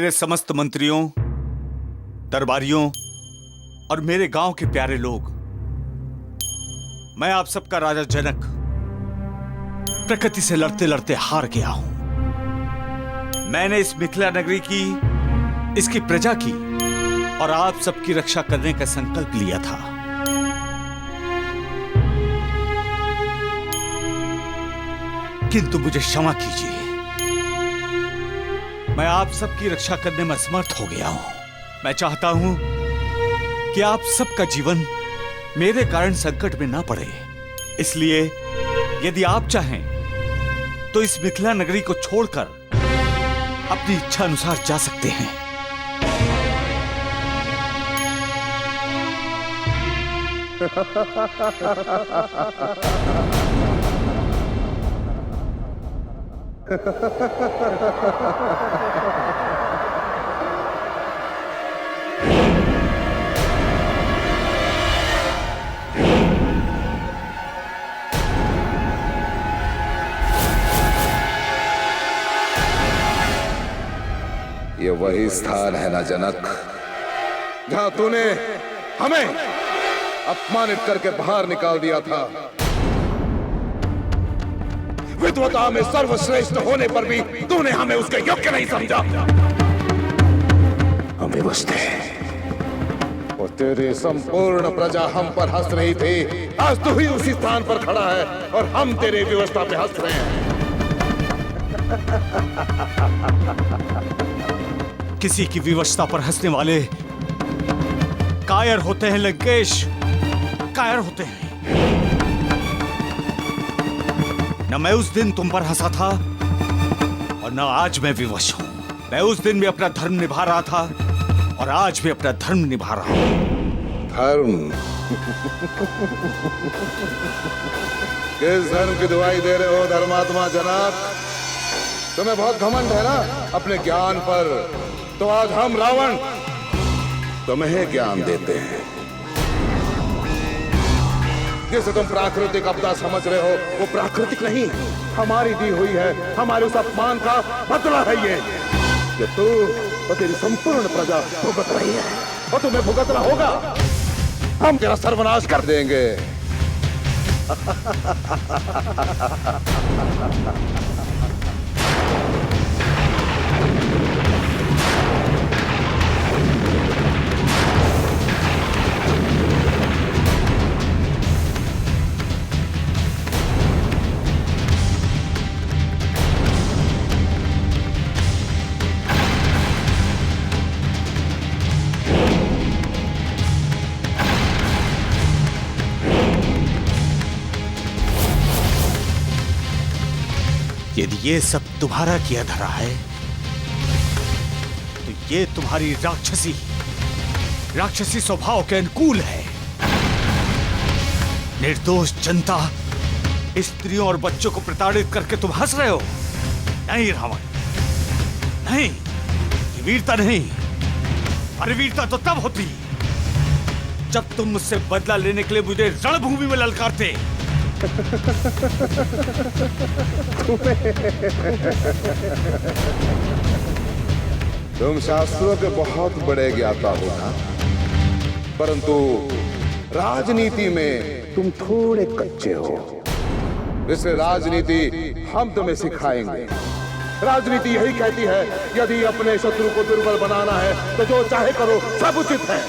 मेरे समस्त मंत्रियों, दरबारियों और मेरे गांव के प्यारे लोग, मैं आप सबका राजा जनक प्रकृति से लड़ते लड़ते हार गया हूं। मैंने इस मिथिला नगरी की, इसकी प्रजा की और आप सबकी रक्षा करने का संकल्प लिया था। किंतु मुझे क्षमा कीजिए, मैं आप सबकी रक्षा करने में असमर्थ हो गया हूं। मैं चाहता हूं कि आप सबका जीवन मेरे कारण संकट में ना पड़े। इसलिए यदि आप चाहें तो इस मिथिला नगरी को छोड़कर अपनी इच्छा अनुसार जा सकते हैं। ये वही स्थान है ना जनक, जहां तूने हमें अपमानित करके बाहर निकाल दिया था। विद्वता में सर्वश्रेष्ठ होने पर भी तूने हमें उसके योग्य नहीं समझा। हम विवश थे और तेरी संपूर्ण प्रजा हम पर हंस रही थी। आज तू ही उसी स्थान पर खड़ा है और हम तेरी व्यवस्था पे हंस रहे हैं। किसी की विवशता पर हंसने वाले कायर होते हैं लंकेश, कायर होते हैं। न मैं उस दिन तुम पर हंसा था और न आज मैं विवश हूं। मैं उस दिन भी अपना धर्म निभा रहा था और आज भी अपना धर्म निभा रहा हूं। धर्म? किस धर्म की दुहाई दे रहे हो धर्मात्मा जनक? तुम्हें बहुत घमंड है ना अपने ज्ञान पर। तो आज हम रावण तुम्हें ज्ञान देते हैं। जिसे तुम प्राकृतिक आपदा समझ रहे हो वो प्राकृतिक नहीं, हमारी दी हुई है। हमारे उस अपमान का बदला है ये, कि तू और तेरी संपूर्ण प्रजा भुगत रही है और तुम्हें भुगतना होगा। हम तेरा सर्वनाश कर देंगे। यदि ये सब तुम्हारा किया धरा है तो ये तुम्हारी राक्षसी स्वभाव के अनुकूल है। निर्दोष जनता, स्त्रियों और बच्चों को प्रताड़ित करके तुम हंस रहे हो। नहीं रावण, नहीं, ये वीरता नहीं। अरे वीरता तो तब होती जब तुम मुझसे बदला लेने के लिए मुझे रणभूमि में ललकारते। तुम शास्त्रों के बहुत बड़े ज्ञाता हो ना, परंतु राजनीति में तुम थोड़े कच्चे हो। इसलिए राजनीति हम तुम्हें सिखाएंगे। राजनीति यही कहती है यदि अपने शत्रु को दुर्बल बनाना है तो जो चाहे करो, सब उचित है।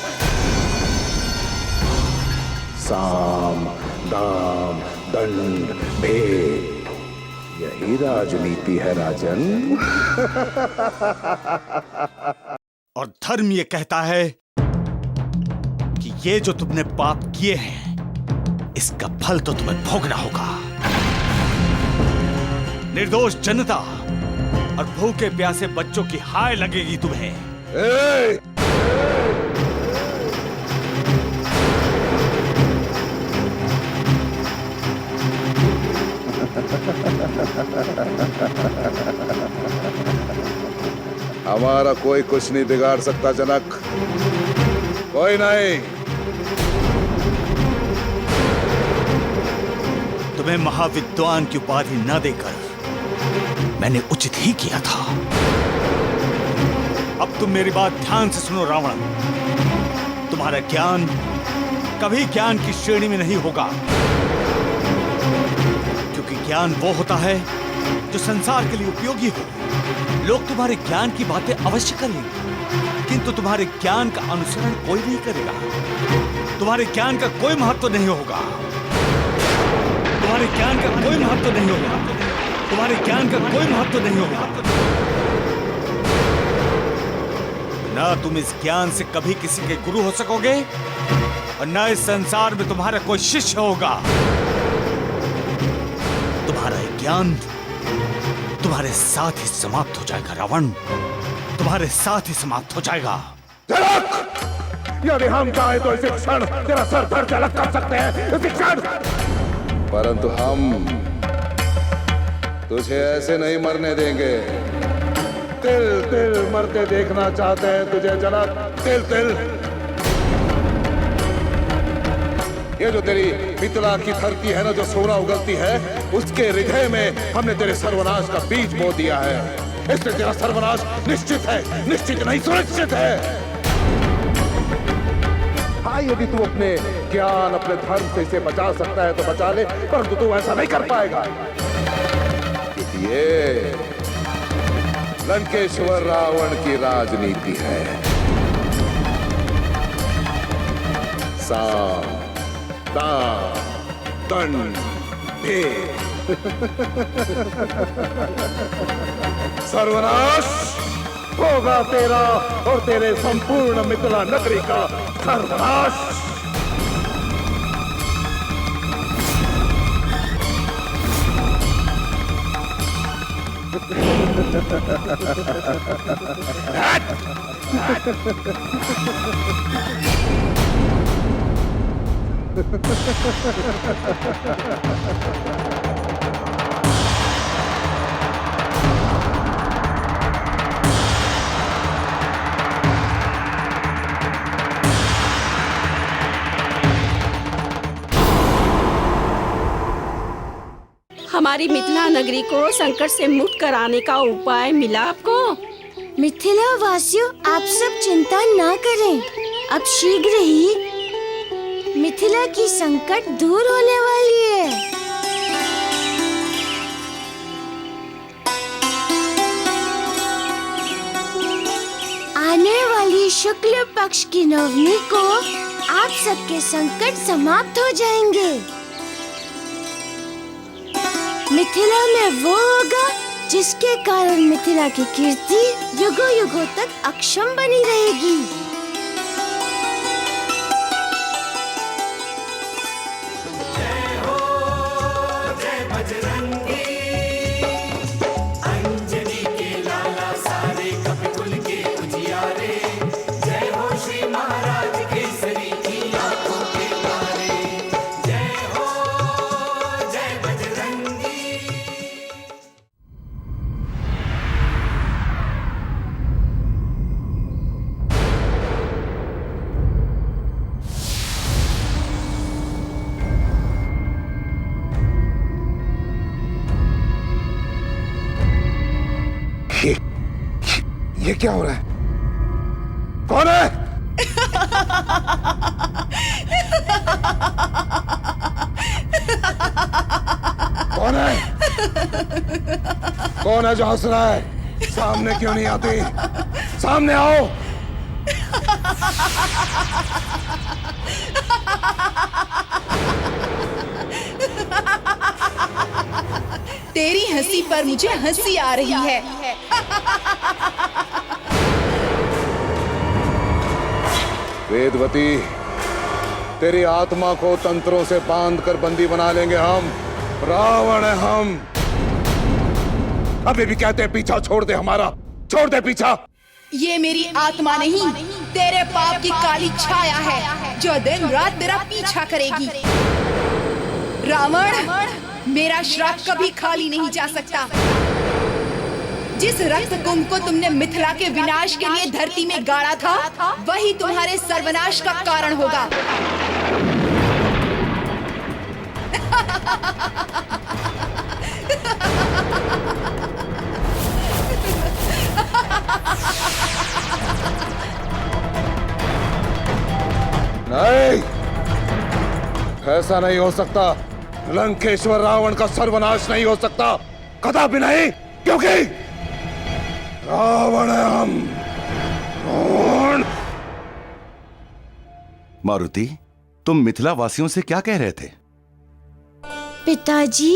साम दाम दंड भेद, यही राजनीति है राजन। और धर्म ये कहता है कि ये जो तुमने पाप किए हैं इसका फल तो तुम्हें भोगना होगा। निर्दोष जनता और भूखे प्यासे बच्चों की हाय लगेगी तुम्हें। हमारा कोई कुछ नहीं बिगाड़ सकता जनक, कोई नहीं। तुम्हें महाविद्वान की उपाधि न देकर मैंने उचित ही किया था। अब तुम मेरी बात ध्यान से सुनो रावण। तुम्हारा ज्ञान कभी ज्ञान की श्रेणी में नहीं होगा, क्योंकि ज्ञान वो होता है जो संसार के लिए उपयोगी हो। लोग तुम्हारे ज्ञान की बातें अवश्य करेंगे, किंतु तुम्हारे ज्ञान का अनुसरण कोई नहीं करेगा। तुम्हारे ज्ञान का कोई महत्व नहीं होगा। तुम्हारे ज्ञान का कोई महत्व नहीं होगा। तुम्हारे ज्ञान का कोई महत्व नहीं होगा। ना तुम इस ज्ञान से कभी किसी के गुरु हो सकोगे और ना इस संसार में तुम्हारा कोई शिष्य होगा। तुम्हारा ज्ञान तुम्हारे साथ ही समाप्त हो जाएगा रावण, तुम्हारे साथ ही समाप्त हो जाएगा। यदि हम चाहे तो इसी क्षण तेरा सर धड़ से अलग कर सकते हैं, इसी क्षण। परंतु हम तुझे ऐसे नहीं मरने देंगे। तिल तिल मरते देखना चाहते हैं तुझे जनक, तिल तिल। ये जो तेरी मिथिला की धरती है ना, जो सोना उगलती है, उसके हृदय में हमने तेरे सर्वनाश का बीज बो दिया है। इसलिए तेरा सर्वनाश निश्चित है, निश्चित नहीं सुनिश्चित है। हाँ, यदि तू अपने ज्ञान अपने धर्म से इसे बचा सकता है तो बचा ले, परंतु तू ऐसा नहीं कर पाएगा, क्योंकि ये लंकेश्वर रावण की राजनीति है। साम दाम दंड भेद। सर्वनाश होगा तेरा और तेरे संपूर्ण मिथिला नगरी का सर्वनाश। हमारी मिथिला नगरी को संकट से मुक्त कराने का उपाय मिला आपको? मिथिला वासियों, आप सब चिंता न करें। अब शीघ्र ही मिथिला की संकट दूर होने वाली है। आने वाली शुक्ल पक्ष की नवमी को आप सबके संकट समाप्त हो जाएंगे। मिथिला में वो होगा जिसके कारण मिथिला की कीर्ति युगों युगों तक अक्षम बनी रहेगी। जय हो जय बजरंगी, अंजनी के लाला सारे कपिकुल के उजियारे। जय हो श्री महाराज केसरी की आंखों के तारे। जय हो जय बजरंगी। ये क्या हो रहा है? कौन है? कौन है? कौन है जो हंस रहा है? सामने क्यों नहीं आती? सामने आओ। तेरी हंसी पर मुझे हंसी आ रही है। वेदवती, तेरी आत्मा को तंत्रों से बांधकर बंदी बना लेंगे हम। रावण है हम। अभी भी कहते हैं पीछा छोड़ दे हमारा, छोड़ दे पीछा। ये मेरी आत्मा नहीं, तेरे पाप की काली छाया है जो दिन रात तेरा पीछा करेगी। रावण, मेरा श्राप कभी खाली नहीं जा सकता। जिस रक्त कुंभ को तुमने मिथिला के विनाश के लिए धरती में गाड़ा था, वही तुम्हारे सर्वनाश का कारण होगा। ऐसा नहीं हो सकता। लंकेश्वर रावण का सर्वनाश नहीं हो सकता, कदापि नहीं, क्योंकि रावण है हम। रावण। मारुति, तुम मिथिला वासियों से क्या कह रहे थे? पिताजी,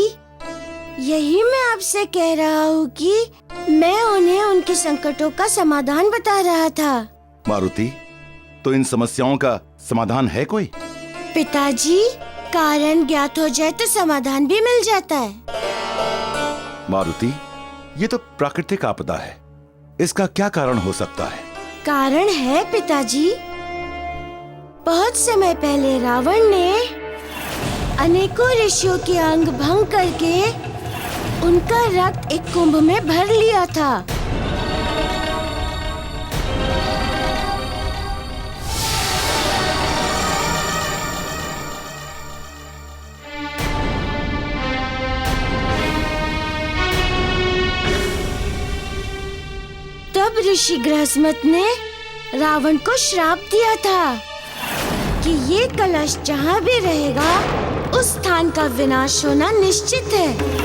यही मैं आपसे कह रहा हूँ कि मैं उन्हें उनके संकटों का समाधान बता रहा था। मारुति, तो इन समस्याओं का समाधान है कोई? पिताजी, कारण ज्ञात हो जाए तो समाधान भी मिल जाता है। मारुति, ये तो प्राकृतिक आपदा है, इसका क्या कारण हो सकता है? कारण है पिताजी। बहुत समय पहले रावण ने अनेकों ऋषियों के अंग भंग करके उनका रक्त एक कुंभ में भर लिया था। तब ऋषि गृहस्मत ने रावण को श्राप दिया था कि ये कलश जहाँ भी रहेगा उस स्थान का विनाश होना निश्चित है।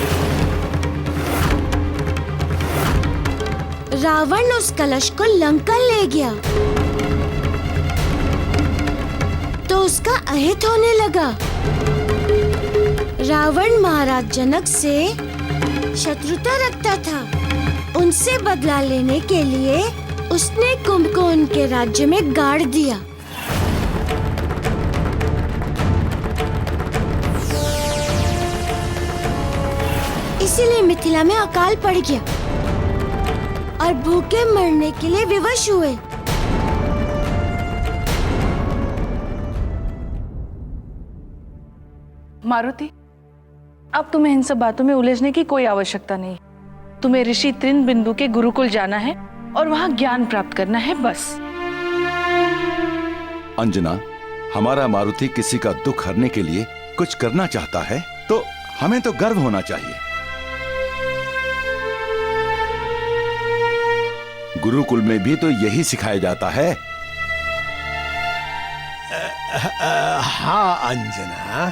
रावण उस कलश को लंका ले गया तो उसका अहित होने लगा। रावण महाराज जनक से शत्रुता रखता था। उनसे बदला लेने के लिए उसने कुंभ को उनके राज्य में गाड़ दिया। इसीलिए मिथिला में अकाल पड़ गया और भूखे मरने के लिए विवश हुए। मारुति, अब तुम्हें इन सब बातों में उलझने की कोई आवश्यकता नहीं। तुम्हें ऋषि त्रिनबिंदु के गुरुकुल जाना है और वहां ज्ञान प्राप्त करना है, बस। अंजना, हमारा मारुति किसी का दुख हरने के लिए कुछ करना चाहता है तो हमें तो गर्व होना चाहिए। गुरुकुल में भी तो यही सिखाया जाता है। हाँ अंजना,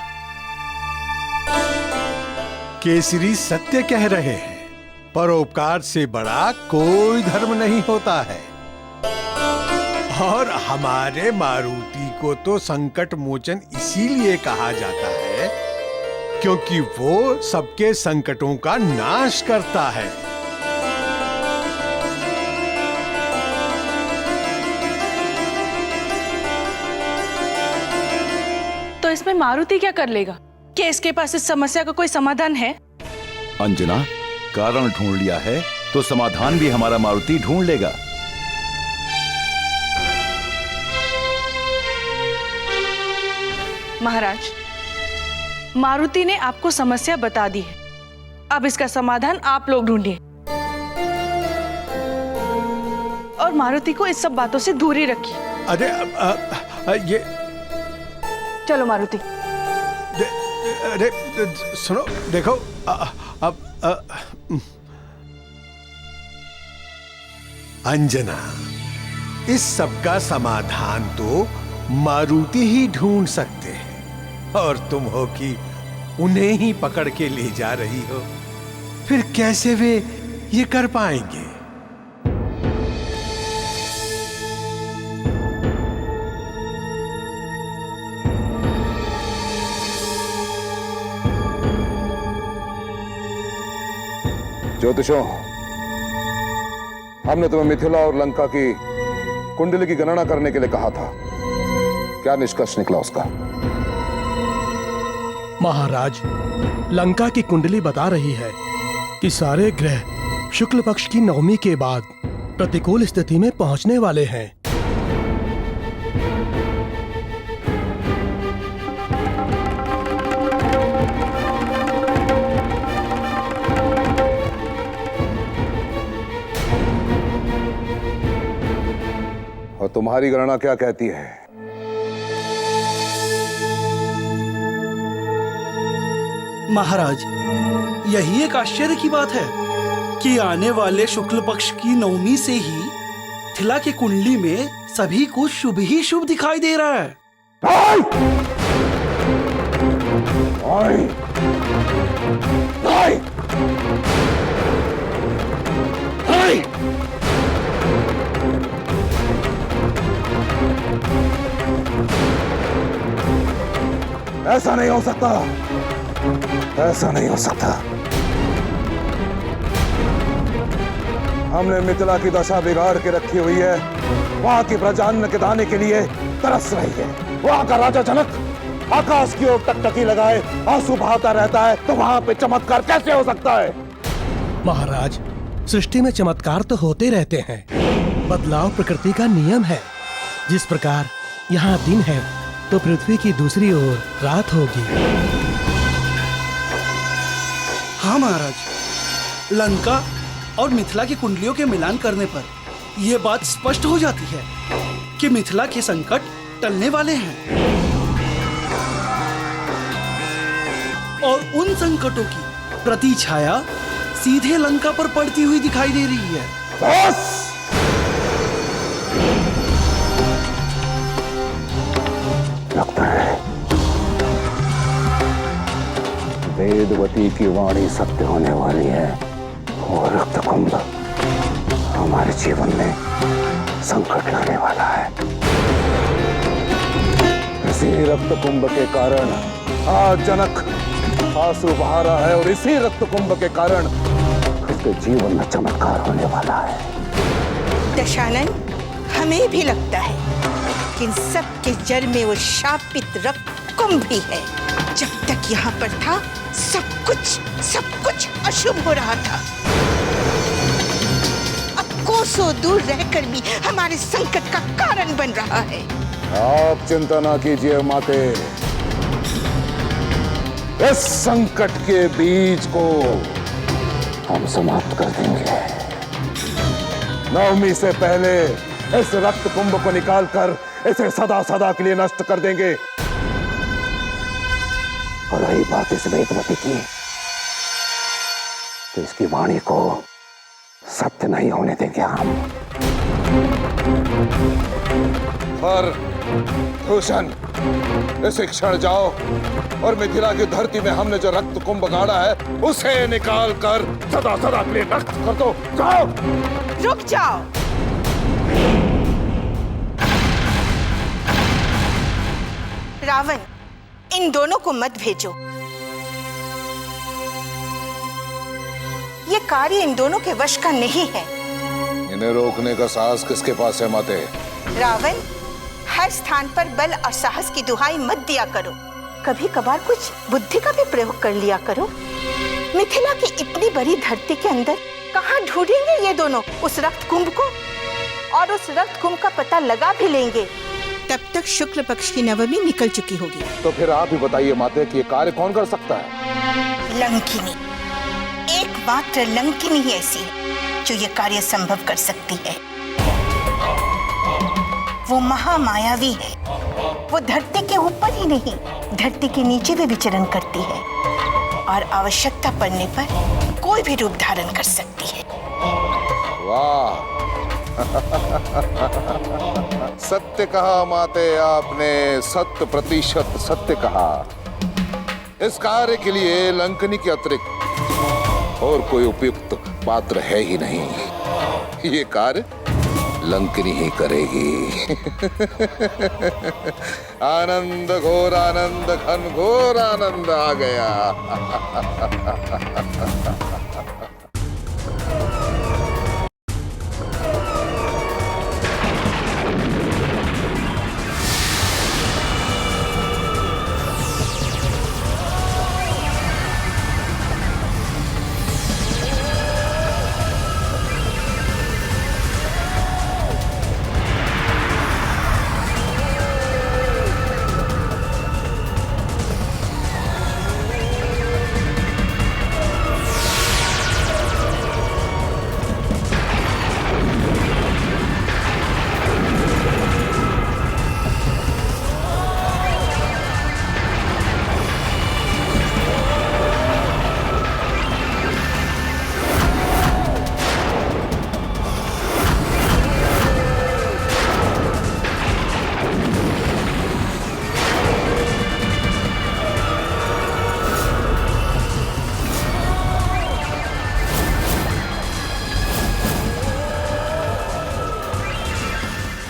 केसरी सत्य कह रहे हैं। परोपकार से बड़ा कोई धर्म नहीं होता है। और हमारे मारुति को तो संकट मोचन इसीलिए कहा जाता है क्योंकि वो सबके संकटों का नाश करता है। तो इसमें मारुति क्या कर लेगा? क्या इसके पास इस समस्या का कोई समाधान है? अंजना, कारण ढूंढ लिया है तो समाधान भी हमारा मारुति ढूंढ लेगा। महाराज, मारुति ने आपको समस्या बता दी है, अब इसका समाधान आप लोग ढूंढिए और मारुति को इस सब बातों से दूर ही रखिए। अरे ये चलो मारुति। अरे सुनो, देखो अंजना, इस सब का समाधान तो मारुति ही ढूंढ सकते हैं और तुम हो कि उन्हें ही पकड़ के ले जा रही हो। फिर कैसे वे ये कर पाएंगे? ज्योतिषों, हमने तुम्हें मिथिला और लंका की कुंडली की गणना करने के लिए कहा था। क्या निष्कर्ष निकला उसका? महाराज, लंका की कुंडली बता रही है कि सारे ग्रह शुक्ल पक्ष की नवमी के बाद प्रतिकूल स्थिति में पहुंचने वाले हैं। और तुम्हारी गणना क्या कहती है? महाराज, यही एक आश्चर्य की बात है कि आने वाले शुक्ल पक्ष की नवमी से ही मिथिला की कुंडली में सभी कुछ शुभ ही शुभ दिखाई दे रहा है। नहीं, नहीं, नहीं। ऐसा नहीं हो सकता, ऐसा नहीं हो सकता। हमने मिथिला की दशा बिगाड़ के रखी हुई है। वहां की प्रजा अन्न के दाने के लिए तरस रही है। वहां का राजा जनक आकाश की ओर टकटकी लगाए आंसू बहाता रहता है, तो वहां पे चमत्कार कैसे हो सकता है? महाराज, सृष्टि में चमत्कार तो होते रहते हैं। बदलाव प्रकृति का नियम है। जिस प्रकार यहाँ दिन है तो पृथ्वी की दूसरी ओर रात होगी। हाँ महाराज, लंका और मिथिला की कुंडलियों के मिलान करने पर यह बात स्पष्ट हो जाती है कि मिथिला के संकट टलने वाले हैं और उन संकटों की प्रतिछाया सीधे लंका पर पड़ती हुई दिखाई दे रही है। बस! लगता है वेदवती की वाणी सत्य होने वाली है और रक्त कुंभ हमारे जीवन में संकट लाने वाला है। इसी रक्त कुंभ के कारण आज जनक आंसू बहा रहा है और इसी रक्त कुंभ के कारण उसके जीवन में चमत्कार होने वाला है। दशानन, हमें भी लगता है कि इन सब के जड़ में वो शापित रक्त कुंभ ही है। जब तक यहाँ पर था सब कुछ अशुभ हो रहा था। अब कोसों दूर रहकर भी हमारे संकट का कारण बन रहा है। आप चिंता ना कीजिए माते, इस संकट के बीज को हम समाप्त कर देंगे। नवमी से पहले इस रक्त कुंभ को निकालकर इसे सदा सदा के लिए नष्ट कर देंगे। और रही बात इस वेदवती की, तो इसकी वाणी को सत्य नहीं होने देंगे हम। पर भूषण, इस क्षण जाओ और मिथिला की धरती में हमने जो रक्त कुंभ गाड़ा है उसे निकाल कर सदा सदा के लिए नष्ट कर दो। जाओ। रुक जाओ। रावण, इन दोनों को मत भेजो। ये कार्य इन दोनों के वश का नहीं है। इन्हें रोकने का साहस किसके पास है माते? रावण, हर स्थान पर बल और साहस की दुहाई मत दिया करो। कभी कभार कुछ बुद्धि का भी प्रयोग कर लिया करो। मिथिला की इतनी बड़ी धरती के अंदर कहाँ ढूंढेंगे ये दोनों उस रक्त कुंभ को? और उस रक्त कुंभ का पता लगा भी लेंगे तब तक शुक्ल पक्ष की नवमी निकल चुकी होगी। तो फिर आप ही बताइए माते कि ये कार्य कौन कर सकता है? लंकिनी, एकमात्र लंकिनी ही ऐसी है जो ये कार्य संभव कर सकती है। वो महामायावी है। वो धरती के ऊपर ही नहीं, धरती के नीचे भी विचरण करती है और आवश्यकता पड़ने पर कोई भी रूप धारण कर सकती है। वाह! सत्य कहा माते आपने, 100% सत्य कहा। इस कार्य के लिए लंकनी के अतिरिक्त और कोई उपयुक्त पात्र है ही नहीं। ये कार्य लंकनी ही करेगी। आनंद, घोर आनंद, घन घोर आनंद आ गया।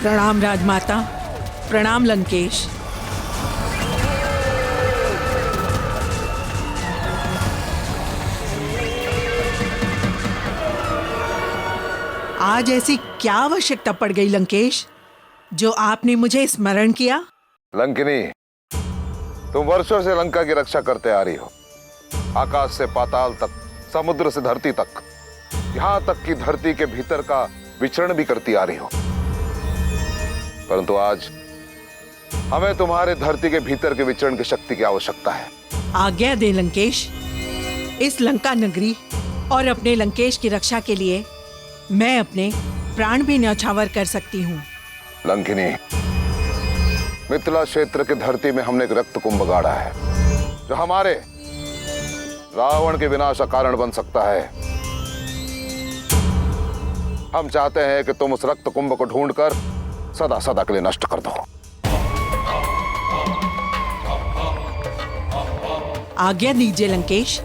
प्रणाम राजमाता। प्रणाम लंकेश। आज ऐसी क्या आवश्यकता पड़ गई लंकेश, जो आपने मुझे स्मरण किया? लंकिनी, तुम वर्षों से लंका की रक्षा करते आ रही हो। आकाश से पाताल तक, समुद्र से धरती तक, यहाँ तक कि धरती के भीतर का विचरण भी करती आ रही हो। परंतु आज हमें तुम्हारे धरती के भीतर के विचरण की शक्ति की आवश्यकता है। आज्ञा दे लंकेश। इस लंका नगरी और अपने लंकेश की रक्षा के लिए मैं अपने प्राण भी न्यौछावर कर सकती हूँ। लंकिनी, मिथिला क्षेत्र की धरती में हमने एक रक्त कुंभ गाड़ा है, जो हमारे रावण के विनाश का कारण बन सकता है। हम चाहते हैं कि तुम उस रक्त कुंभ को ढूंढकर सदा सदा के लिए नष्ट कर दो। आज्ञा दीजिए लंकेश।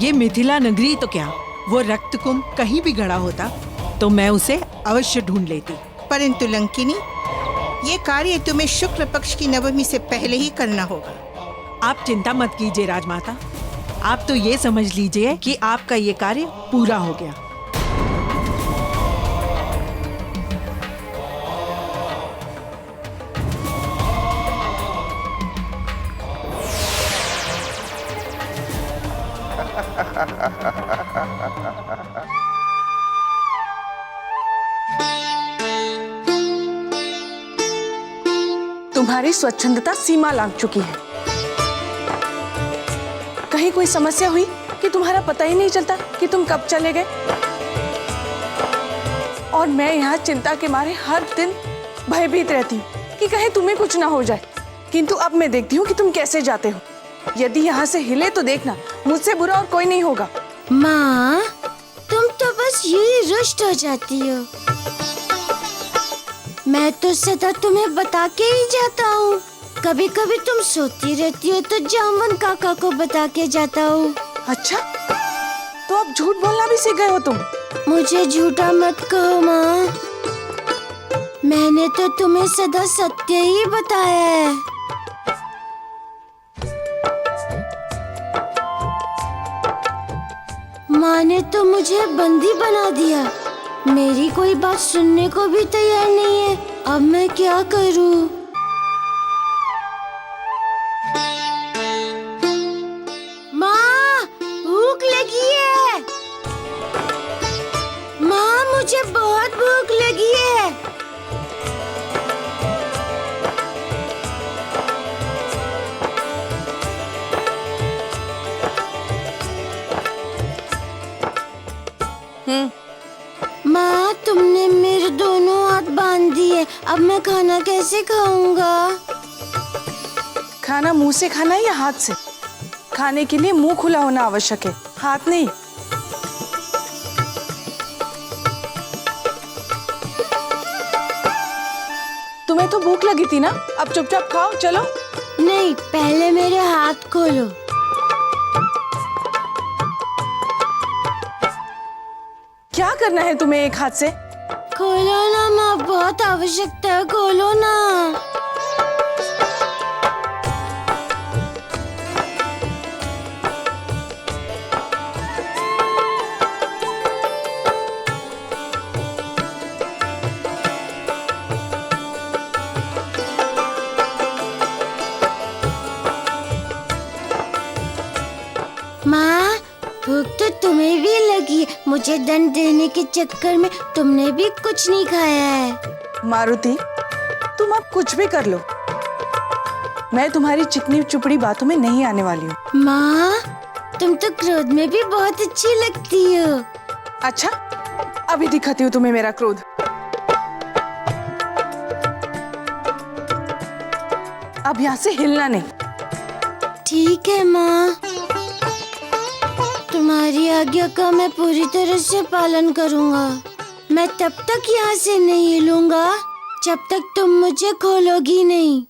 ये मिथिला नगरी तो क्या, वो रक्त कुंभ कहीं भी गड़ा होता तो मैं उसे अवश्य ढूंढ लेती। परंतु लंकिनी, ये कार्य तुम्हें शुक्ल पक्ष की नवमी से पहले ही करना होगा। आप चिंता मत कीजिए राजमाता। आप तो ये समझ लीजिए कि आपका ये कार्य पूरा हो गया। तुम्हारी स्वच्छंदता सीमा लांघ चुकी है। कहीं कोई समस्या हुई कि तुम्हारा पता ही नहीं चलता कि तुम कब चले गए। और मैं यहाँ चिंता के मारे हर दिन भयभीत रहती हूँ कि कहीं तुम्हें कुछ ना हो जाए। किंतु अब मैं देखती हूँ कि तुम कैसे जाते हो। यदि यहाँ से हिले तो देखना, मुझसे बुरा और कोई नहीं होगा। माँ, तुम तो बस यही रुष्ट हो जाती हो। मैं तो सदा तुम्हें बता के ही जाता हूँ। कभी कभी तुम सोती रहती हो तो जामुन काका को बता के जाता हूँ। अच्छा, तो अब झूठ बोलना भी सीख गए हो तुम। मुझे झूठा मत कहो माँ, मैंने तो तुम्हें सदा सत्य ही बताया है। माँ ने तो मुझे बंदी बना दिया। मेरी कोई बात सुनने को भी तैयार नहीं है। अब मैं क्या करूं? माँ, भूख लगी है। माँ, मुझे बहुत भूख लगी है। माँ, तुमने मेरे दोनों हाथ बांध दिए। अब मैं खाना कैसे खाऊंगा? खाना मुंह से खाना है या हाथ से? खाने के लिए मुंह खुला होना आवश्यक है, हाथ नहीं। तुम्हें तो भूख लगी थी ना, अब चुपचाप खाओ। चलो। नहीं, पहले मेरे हाथ खोलो। क्या करना है तुम्हें एक हाथ से? खोलो ना माँ, बहुत आवश्यकता है, खोलो ना। माँ, भूख तो तुम्हें भी लगी। मुझे दंड देने के चक्कर में तुमने भी कुछ नहीं खाया है। मारुति, तुम अब कुछ भी कर लो, मैं तुम्हारी चिकनी चुपड़ी बातों में नहीं आने वाली हूँ। माँ, तुम तो क्रोध में भी बहुत अच्छी लगती हो। अच्छा, अभी दिखाती हूँ तुम्हें मेरा क्रोध। अब यहाँ से हिलना नहीं। ठीक है माँ, तुम्हारी आज्ञा का मैं पूरी तरह से पालन करूँगा। मैं तब तक यहाँ से नहीं हिलूंगा जब तक तुम मुझे खोलोगी नहीं।